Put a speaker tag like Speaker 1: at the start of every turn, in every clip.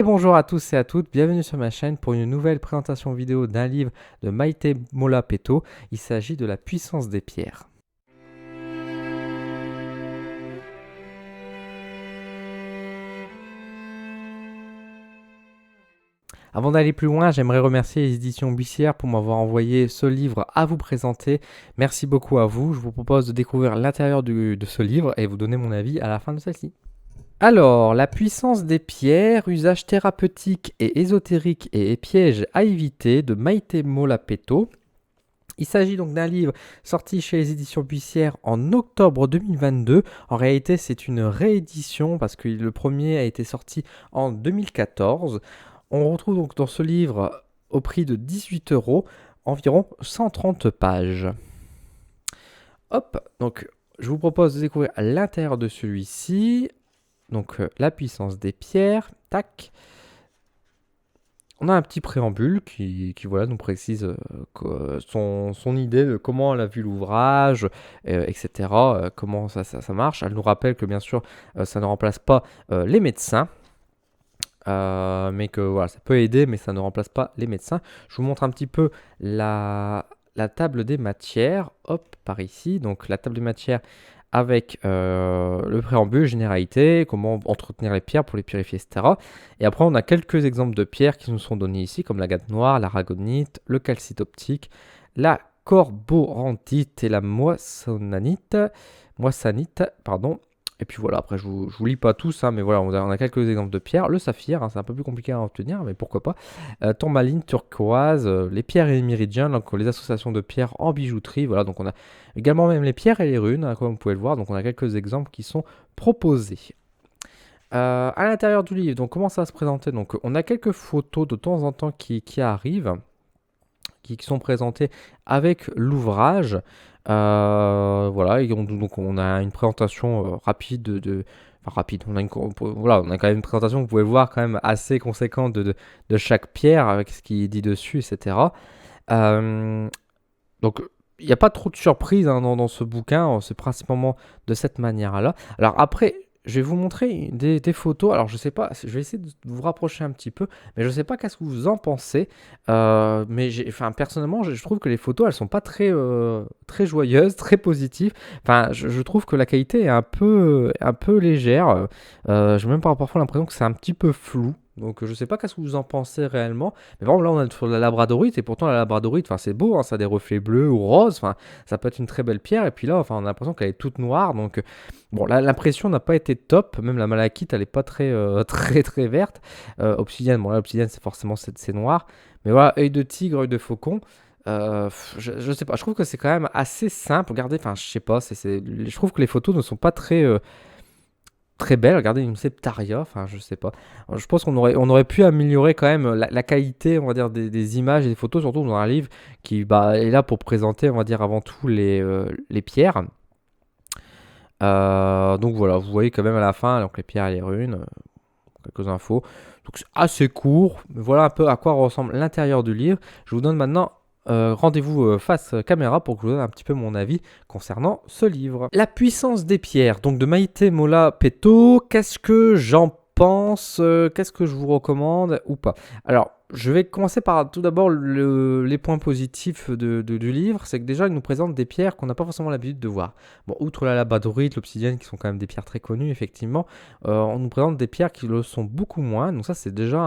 Speaker 1: Et bonjour à tous et à toutes, bienvenue sur ma chaîne pour une nouvelle présentation vidéo d'un livre de Maite Mola Peto. Il s'agit de La puissance des pierres. Avant d'aller plus loin, j'aimerais remercier les éditions Bussière pour m'avoir envoyé ce livre à vous présenter. Merci beaucoup à vous. Je vous propose de découvrir l'intérieur de ce livre et vous donner mon avis à la fin de celle-ci. Alors, la puissance des pierres, usage thérapeutique et ésotérique et pièges à éviter de Maite Mola Peto. Il s'agit donc d'un livre sorti chez les éditions Bussière en octobre 2022. En réalité, c'est une réédition parce que le premier a été sorti en 2014. On retrouve donc dans ce livre au prix de 18 euros environ 130 pages. Hop, donc je vous propose de découvrir l'intérieur de celui-ci. Donc la puissance des pierres, tac. On a un petit préambule qui voilà, nous précise son idée de comment elle a vu l'ouvrage, etc. Comment ça marche. Elle nous rappelle que bien sûr, ça ne remplace pas les médecins, mais que voilà, ça peut aider, mais ça ne remplace pas les médecins. Je vous montre un petit peu la table des matières. Hop, par ici. Donc la table des matières avec le préambule, généralité, comment entretenir les pierres pour les purifier, etc. Et après, on a quelques exemples de pierres qui nous sont donnés ici, comme l'agate noire, l'aragonite, le calcite optique, la corborantite et la moissanite, pardon. Et puis voilà, après, je vous lis pas tous, hein, mais voilà, on a quelques exemples de pierres. Le saphir, hein, c'est un peu plus compliqué à obtenir, mais pourquoi pas. Tourmaline, turquoise, les pierres et les méridiens, donc les associations de pierres en bijouterie. Voilà, donc on a également même les pierres et les runes, hein, comme vous pouvez le voir. Donc on a quelques exemples qui sont proposés. À l'intérieur du livre, donc comment ça va se présenter? Donc on a quelques photos de temps en temps qui arrivent, qui sont présentées avec l'ouvrage. Voilà, donc on a une présentation rapide enfin, rapide. Voilà, on a quand même une présentation que vous pouvez voir quand même assez conséquente de chaque pierre avec ce qui est dit dessus, etc. Donc il n'y a pas trop de surprises, hein, dans ce bouquin, c'est principalement de cette manière-là. Alors après, je vais vous montrer des photos. Alors je sais pas, je vais essayer de vous rapprocher un petit peu, mais je sais pas qu'est-ce que vous en pensez. Mais enfin, personnellement, je trouve que les photos, elles sont pas très joyeuses, très positives. Enfin, je trouve que la qualité est un peu légère. J'ai même parfois l'impression que c'est un petit peu flou. Donc je sais pas qu'est-ce que vous en pensez réellement. Mais bon, là on a sur la labradorite, et pourtant la labradorite, enfin c'est beau, hein, ça a des reflets bleus ou roses, enfin ça peut être une très belle pierre. Et puis là, enfin on a l'impression qu'elle est toute noire. Donc bon, l'impression n'a pas été top. Même la malachite, elle est pas très très verte. Obsidienne, bon là l'obsidienne c'est forcément c'est noir. Mais voilà, œil de tigre, œil de faucon. Je sais pas, je trouve que c'est quand même assez simple. Regardez, enfin je sais pas, je trouve que les photos ne sont pas très belle. Regardez, une septaria, enfin je sais pas. Je pense on aurait pu améliorer quand même la qualité, on va dire, des images et des photos, surtout dans un livre qui est là pour présenter, on va dire, avant tout les pierres. Donc voilà, vous voyez quand même à la fin, donc les pierres et les runes, quelques infos. Donc c'est assez court, mais voilà un peu à quoi ressemble l'intérieur du livre. Je vous donne maintenant rendez-vous face caméra pour que je vous donne un petit peu mon avis concernant ce livre. La puissance des pierres, donc de Maite Mola Peto. Qu'est-ce que j'en pense? Qu'est-ce que je vous recommande ou pas? Alors, je vais commencer par tout d'abord les points positifs du livre. C'est que déjà, il nous présente des pierres qu'on n'a pas forcément l'habitude de voir. Bon, outre la labradorite, l'obsidienne, qui sont quand même des pierres très connues, effectivement, on nous présente des pierres qui le sont beaucoup moins. Donc ça, c'est déjà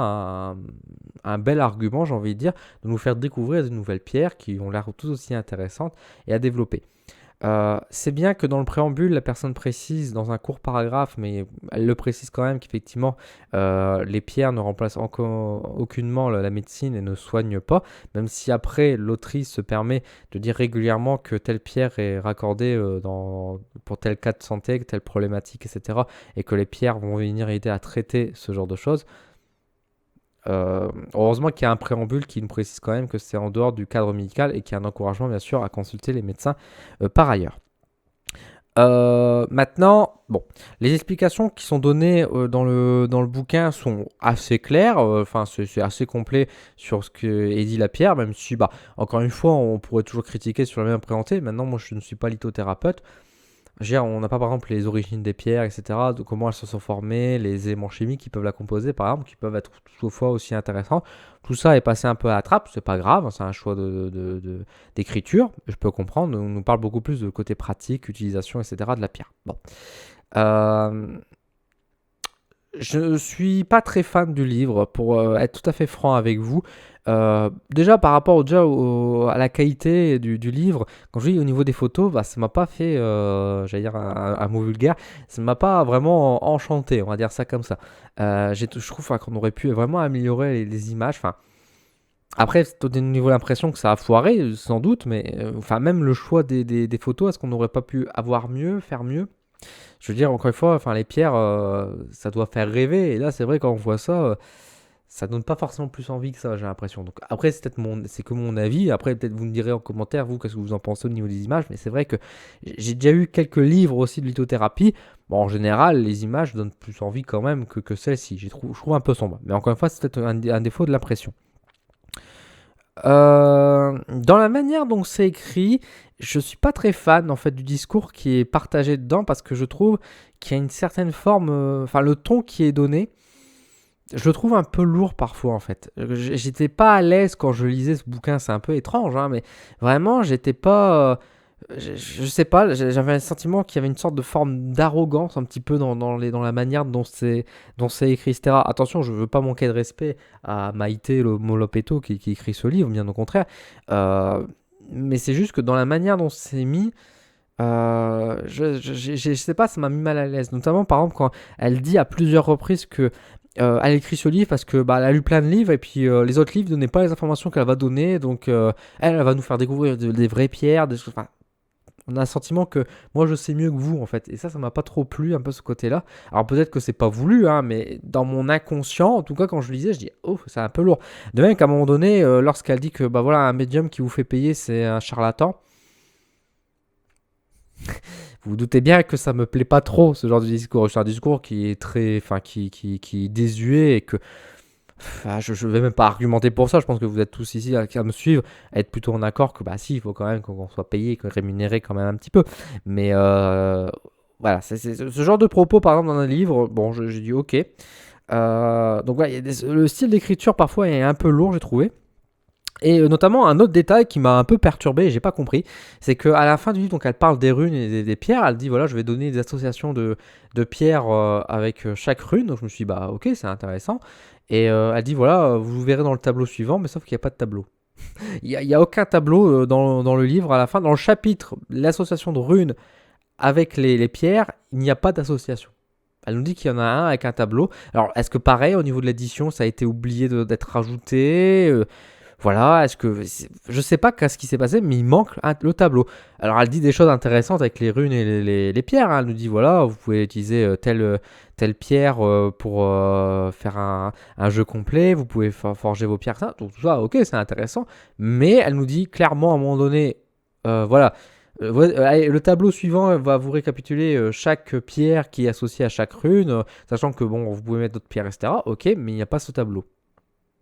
Speaker 1: un bel argument, j'ai envie de dire, de nous faire découvrir de nouvelles pierres qui ont l'air tout aussi intéressantes et à développer. C'est bien que dans le préambule, la personne précise dans un court paragraphe, mais elle le précise quand même qu'effectivement, les pierres ne remplacent encore aucunement la médecine et ne soignent pas, même si après, l'autrice se permet de dire régulièrement que telle pierre est raccordée pour tel cas de santé, telle problématique, etc., et que les pierres vont venir aider à traiter ce genre de choses. Heureusement qu'il y a un préambule qui nous précise quand même que c'est en dehors du cadre médical et qu'il y a un encouragement bien sûr à consulter les médecins par ailleurs. Maintenant, bon, les explications qui sont données dans le bouquin sont assez claires, enfin c'est assez complet sur ce que est dit la pierre, même si, bah, encore une fois, on pourrait toujours critiquer sur la même présenté. Maintenant, moi je ne suis pas lithothérapeute. Je veux dire, on n'a pas par exemple les origines des pierres, etc., de comment elles se sont formées, les éléments chimiques qui peuvent la composer, par exemple, qui peuvent être toutefois aussi intéressants. Tout ça est passé un peu à la trappe, c'est pas grave, hein, c'est un choix d'écriture, je peux comprendre. On nous parle beaucoup plus de côté pratique, utilisation, etc., de la pierre. Bon. Euh, je suis pas très fan du livre, pour être tout à fait franc avec vous. Déjà par rapport à la qualité du livre, quand je dis au niveau des photos, bah, ça m'a pas fait, j'allais dire un mot vulgaire, ça m'a pas vraiment enchanté, on va dire ça comme ça. Je trouve enfin, qu'on aurait pu vraiment améliorer les images. Enfin, après, c'est au niveau de l'impression que ça a foiré, sans doute, mais enfin même le choix des photos, est-ce qu'on n'aurait pas pu avoir mieux, faire mieux? Je veux dire, encore une fois, enfin, les pierres, ça doit faire rêver. Et là, c'est vrai, quand on voit ça, ça donne pas forcément plus envie que ça, j'ai l'impression. Donc, après, c'est que mon avis. Après, peut-être vous me direz en commentaire, vous, qu'est-ce que vous en pensez au niveau des images. Mais c'est vrai que j'ai déjà eu quelques livres aussi de lithothérapie. Bon, en général, les images donnent plus envie quand même que celle-ci. Je trouve un peu sombre. Mais encore une fois, c'est peut-être un défaut de l'impression. Dans la manière dont c'est écrit, je suis pas très fan en fait du discours qui est partagé dedans parce que je trouve qu'il y a une certaine forme, enfin le ton qui est donné, je le trouve un peu lourd parfois en fait. J'étais pas à l'aise quand je lisais ce bouquin, c'est un peu étrange, hein, mais vraiment j'étais pas, je sais pas, j'avais un sentiment qu'il y avait une sorte de forme d'arrogance un petit peu dans la manière dont c'est écrit, etc. Attention, je veux pas manquer de respect à Maïté Molopeto qui écrit ce livre, bien au contraire. Euh, mais c'est juste que dans la manière dont c'est mis, je sais pas, ça m'a mis mal à l'aise. Notamment, par exemple, quand elle dit à plusieurs reprises que elle écrit ce livre parce que bah, elle a lu plein de livres et puis les autres livres ne donnaient pas les informations qu'elle va donner. Donc, elle va nous faire découvrir des vraies pierres, des choses. Enfin, on a un sentiment que moi je sais mieux que vous en fait. Et ça m'a pas trop plu un peu ce côté-là. Alors peut-être que c'est pas voulu, hein, mais dans mon inconscient, en tout cas quand je lisais, je dis oh c'est un peu lourd. De même qu'à un moment donné, lorsqu'elle dit que bah voilà un médium qui vous fait payer c'est un charlatan, vous vous doutez bien que ça me plaît pas trop ce genre de discours. C'est un discours qui est très, enfin qui est désuet et que enfin, je vais même pas argumenter pour ça. Je pense que vous êtes tous ici à me suivre, à être plutôt en accord que bah si, il faut quand même qu'on soit payé, qu'on rémunéré quand même un petit peu. Mais voilà, c'est ce genre de propos par exemple dans un livre. Bon, j'ai dit ok. Donc voilà, le style d'écriture parfois est un peu lourd, j'ai trouvé. Et notamment un autre détail qui m'a un peu perturbé et j'ai pas compris, c'est qu'à la fin du livre, donc elle parle des runes et des pierres, elle dit voilà je vais donner des associations de pierres avec chaque rune, donc je me suis dit bah ok c'est intéressant, et elle dit voilà vous verrez dans le tableau suivant, mais sauf qu'il n'y a pas de tableau. Il y a aucun tableau dans le livre à la fin, dans le chapitre l'association de runes avec les pierres, il n'y a pas d'association. Elle nous dit qu'il y en a un avec un tableau. Alors, est-ce que pareil, au niveau de l'édition, ça a été oublié d'être rajouté voilà, est-ce que. Je sais pas qu'est-ce qui s'est passé, mais il manque le tableau. Alors, elle dit des choses intéressantes avec les runes et les pierres, hein. Elle nous dit voilà, vous pouvez utiliser telle pierre pour faire un jeu complet, vous pouvez forger vos pierres, ça. Donc, tout ça, ok, c'est intéressant. Mais elle nous dit clairement à un moment donné voilà. Allez, le tableau suivant va vous récapituler chaque pierre qui est associée à chaque rune, sachant que bon, vous pouvez mettre d'autres pierres, etc. Ok, mais il n'y a pas ce tableau.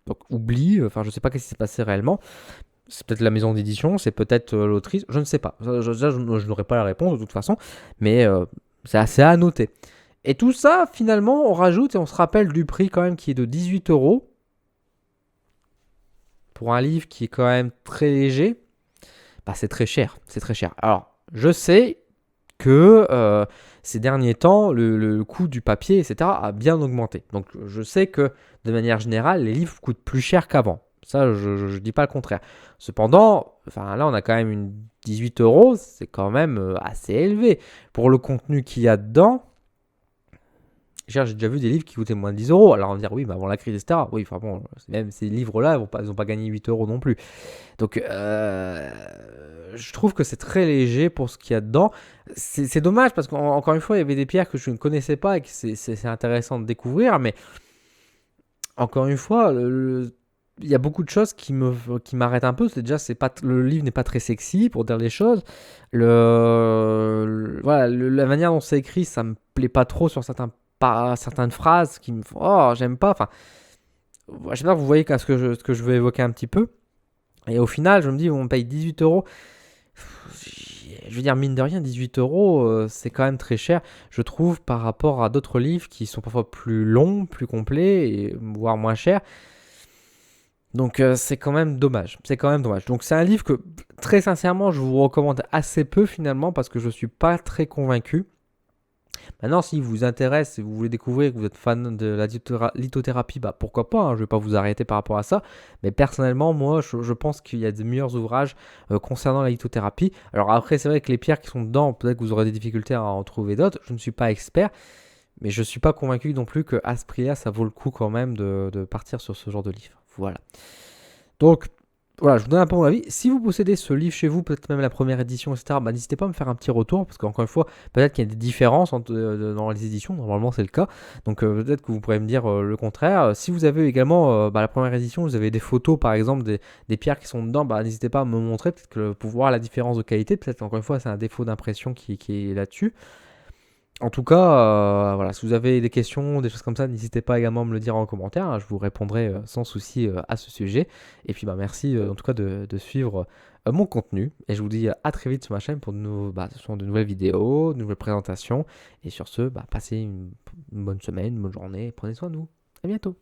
Speaker 1: Donc oublie, enfin je sais pas ce qui s'est passé réellement. C'est peut-être la maison d'édition, c'est peut-être l'autrice, je ne sais pas. Je n'aurai pas la réponse de toute façon, mais c'est assez à noter. Et tout ça, finalement, on rajoute et on se rappelle du prix quand même qui est de 18 € pour un livre qui est quand même très léger. Bah c'est très cher, c'est très cher. Alors, je sais que ces derniers temps, le coût du papier, etc., a bien augmenté. Donc je sais que de manière générale, les livres coûtent plus cher qu'avant. Ça, je ne dis pas le contraire. Cependant, enfin, là, on a quand même 18 €, c'est quand même assez élevé. Pour le contenu qu'il y a dedans, j'ai déjà vu des livres qui coûtaient moins de 10 €. Alors on va dire, oui, mais avant la crise, etc. Oui, enfin bon, même ces livres-là, ils n'ont pas gagné 8 € non plus. Donc, je trouve que c'est très léger pour ce qu'il y a dedans. C'est dommage parce qu'encore une fois, il y avait des pierres que je ne connaissais pas et que c'est intéressant de découvrir. Mais encore une fois, il y a beaucoup de choses qui m'arrêtent un peu. C'est déjà, le livre n'est pas très sexy pour dire les choses. Voilà, la manière dont c'est écrit, ça me plaît pas trop sur certaines phrases qui me font oh j'aime pas. Enfin, j'espère que vous voyez ce que je veux évoquer un petit peu. Et au final, je me dis, on paye 18 €. je veux dire, mine de rien, 18 euros, c'est quand même très cher, je trouve, par rapport à d'autres livres qui sont parfois plus longs, plus complets, et, voire moins chers. Donc c'est quand même dommage. C'est quand même dommage. Donc c'est un livre que, très sincèrement, je vous recommande assez peu finalement parce que je ne suis pas très convaincu. Maintenant, si vous intéresse, si vous voulez découvrir, que vous êtes fan de la lithothérapie, bah pourquoi pas, hein, je ne vais pas vous arrêter par rapport à ça. Mais personnellement, moi, je pense qu'il y a de meilleurs ouvrages concernant la lithothérapie. Alors après, c'est vrai que les pierres qui sont dedans, peut-être que vous aurez des difficultés à en trouver d'autres. Je ne suis pas expert, mais je ne suis pas convaincu non plus qu'à ce prix-là, ça vaut le coup quand même de partir sur ce genre de livre. Voilà. Donc, voilà, je vous donne un peu mon avis. Si vous possédez ce livre chez vous, peut-être même la première édition, etc., bah, n'hésitez pas à me faire un petit retour, parce qu'encore une fois, peut-être qu'il y a des différences dans les éditions, normalement c'est le cas, donc peut-être que vous pourrez me dire le contraire. Si vous avez également la première édition, vous avez des photos par exemple des pierres qui sont dedans, bah, n'hésitez pas à me montrer, peut-être que pour voir la différence de qualité, peut-être encore une fois c'est un défaut d'impression qui est là-dessus. En tout cas, voilà, si vous avez des questions, des choses comme ça, n'hésitez pas également à me le dire en commentaire, hein, je vous répondrai sans souci à ce sujet. Et puis merci en tout cas de suivre mon contenu. Et je vous dis à très vite sur ma chaîne pour ce sont de nouvelles vidéos, de nouvelles présentations. Et sur ce, passez une bonne semaine, une bonne journée, prenez soin de vous. À bientôt.